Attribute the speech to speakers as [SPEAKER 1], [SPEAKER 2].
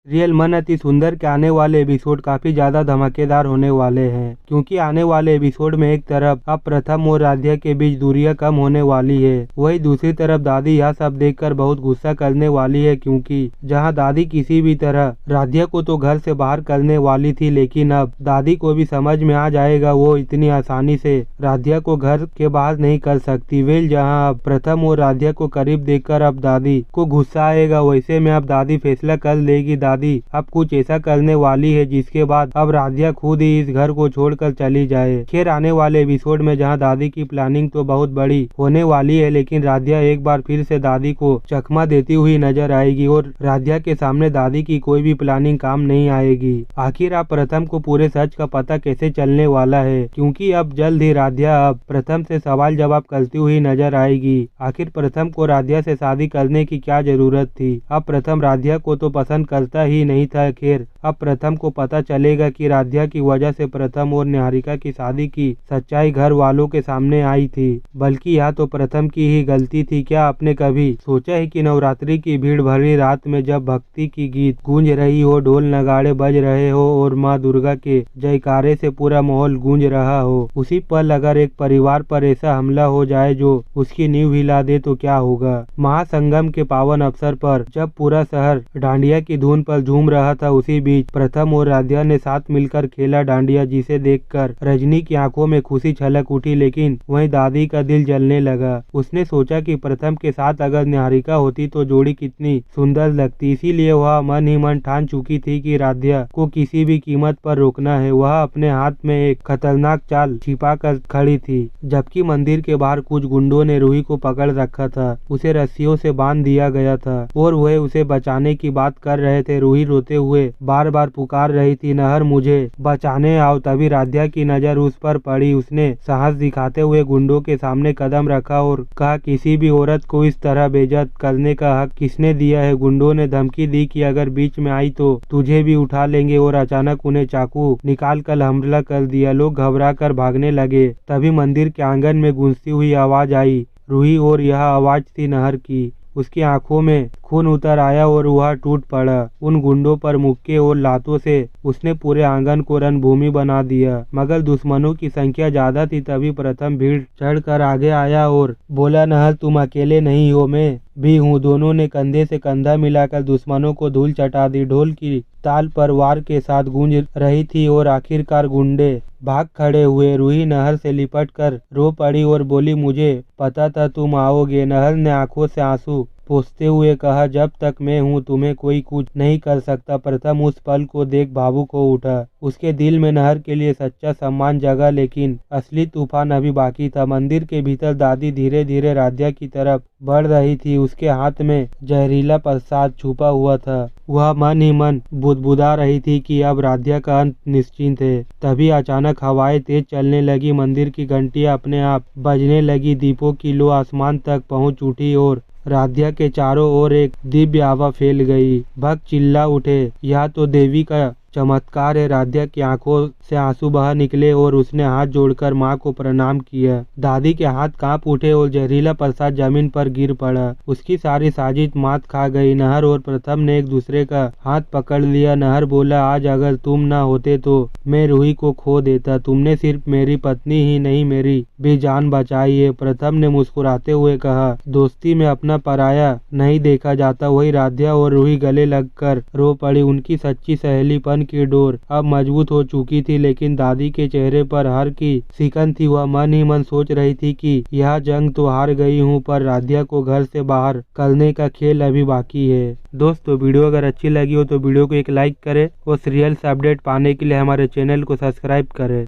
[SPEAKER 1] Real मन अति सुंदर के आने वाले एपिसोड काफी ज्यादा धमाकेदार होने वाले हैं, क्योंकि आने वाले एपिसोड में एक तरफ अब प्रथम और राध्या के बीच दूरियां कम होने वाली है, वही दूसरी तरफ दादी यह सब देखकर बहुत गुस्सा करने वाली है, क्योंकि जहां दादी किसी भी तरह राध्या को तो घर से बाहर करने वाली थी, लेकिन अब दादी को भी समझ में आ जाएगा वो इतनी आसानी से राध्या को घर के बाहर नहीं कर सकती। वेल जहाँ अब प्रथम और राध्या को करीब देखकर अब दादी को गुस्सा आएगा, वैसे में अब दादी फैसला कर लेगी। दादी अब कुछ ऐसा करने वाली है जिसके बाद अब राध्या खुद ही इस घर को छोड़कर चली जाए। खैर आने वाले एपिसोड में जहां दादी की प्लानिंग तो बहुत बड़ी होने वाली है, लेकिन राध्या एक बार फिर से दादी को चकमा देती हुई नजर आएगी और राध्या के सामने दादी की कोई भी प्लानिंग काम नहीं आएगी। आखिर अब प्रथम को पूरे सच का पता कैसे चलने वाला है, क्योंकि अब जल्द ही राध्या अब प्रथम से सवाल जवाब करती हुई नजर आएगी। आखिर प्रथम को राध्या से शादी करने की क्या जरूरत थी? अब प्रथम राध्या को तो पसंद करता ही नहीं था। खैर अब प्रथम को पता चलेगा कि राध्या की वजह से प्रथम और निहारिका की शादी की सच्चाई घर वालों के सामने आई थी, बल्कि यह तो प्रथम की ही गलती थी। क्या आपने कभी सोचा है कि नवरात्रि की भीड़ भरी रात में जब भक्ति की गीत गूंज रही हो, ढोल नगाड़े बज रहे हो और माँ दुर्गा के जयकारे से पूरा माहौल गूंज रहा हो, उसी पल अगर एक परिवार पर ऐसा हमला हो जाए जो उसकी नींव हिला दे तो क्या होगा? महासंगम के पावन अवसर पर जब पूरा शहर डांडिया की धुन पर झूम रहा था, उसी बीच प्रथम और राध्या ने साथ मिलकर खेला डांडिया, जिसे देखकर रजनी की आंखों में खुशी छलक उठी, लेकिन वहीं दादी का दिल जलने लगा। उसने सोचा कि प्रथम के साथ अगर निहारिका होती तो जोड़ी कितनी सुंदर लगती, इसीलिए वह मन ही मन ठान चुकी थी कि राध्या को किसी भी कीमत पर रोकना है। वह अपने हाथ में एक खतरनाक चाल छिपा कर खड़ी थी, जबकि मंदिर के बाहर कुछ गुंडों ने रूही को पकड़ रखा था। उसे रस्सियों से बांध दिया गया था और वह उसे बचाने की बात कर रहे थे। रूही रोते हुए बार बार पुकार रही थी, नहर मुझे बचाने आओ। तभी राध्या की नजर उस पर पड़ी। उसने साहस दिखाते हुए गुंडों के सामने कदम रखा और कहा, किसी भी औरत को इस तरह बेइज्जत करने का हक किसने दिया है? गुंडों ने धमकी दी कि अगर बीच में आई तो तुझे भी उठा लेंगे और अचानक उन्हें चाकू निकाल कर हमला कर दिया। लोग घबरा कर भागने लगे। तभी मंदिर के आंगन में गूंजती हुई आवाज आई रूही, और यह आवाज थी नहर की। उसकी आंखों में खून उतर आया और वह टूट पड़ा। उन गुंडों पर मुक्के और लातों से उसने पूरे आंगन को रणभूमि बना दिया, मगर दुश्मनों की संख्या ज्यादा थी। तभी प्रथम भीड़ चढ़कर आगे आया और बोला, नहर तुम अकेले नहीं हो, मैं भी हूँ। दोनों ने कंधे से कंधा मिलाकर दुश्मनों को धूल चटा दी। ढोल की ताल पर वार के साथ गूंज रही थी और आखिरकार गुंडे भाग खड़े हुए। रूही नहर से लिपट कर रो पड़ी और बोली, मुझे पता था तुम आओगे। नहर ने आंखों से आंसू पोंछते हुए कहा, जब तक मैं हूँ तुम्हें कोई कुछ नहीं कर सकता। प्रथम उस पल को देख भावुक हो उठा। उसके दिल में नहर के लिए सच्चा सम्मान जगा, लेकिन असली तूफान अभी बाकी था। मंदिर के भीतर दादी धीरे धीरे राध्या की तरफ बढ़ रही थी। उसके हाथ में जहरीला प्रसाद छुपा हुआ था। वह मन ही मन बुदबुदा रही थी कि अब राध्या का अंत निश्चिंत है। तभी अचानक हवाएं तेज चलने लगी। मंदिर की घंटियां अपने आप बजने लगी। दीपों की लो आसमान तक पहुंच उठी और राध्या के चारों ओर एक दिव्य आभा फैल गई। भक्त चिल्ला उठे, यह तो देवी का चमत्कार है। राध्या की आंखों से आंसू बह निकले और उसने हाथ जोड़कर मां को प्रणाम किया। दादी के हाथ कांप उठे और जहरीला प्रसाद जमीन पर गिर पड़ा। उसकी सारी साजिश मात खा गई। नहर और प्रथम ने एक दूसरे का हाथ पकड़ लिया। नहर बोला, आज अगर तुम न होते तो मैं रूही को खो देता। तुमने सिर्फ मेरी पत्नी ही नहीं, मेरी भी जान बचाई है। प्रथम ने मुस्कुराते हुए कहा, दोस्ती में अपना पराया नहीं देखा जाता। वही राध्या और रूही गले लगकर रो पड़ी। उनकी सच्ची सहेलीपन की डोर अब मजबूत हो चुकी थी, लेकिन दादी के चेहरे पर हर की सिकन थी। वह मन ही मन सोच रही थी कि यह जंग तो हार गई हूँ, पर राध्या को घर से बाहर करने का खेल अभी बाकी है। दोस्तों वीडियो अगर अच्छी लगी हो तो वीडियो को एक लाइक करें और सीरियल से अपडेट पाने के लिए हमारे चैनल को सब्सक्राइब करें।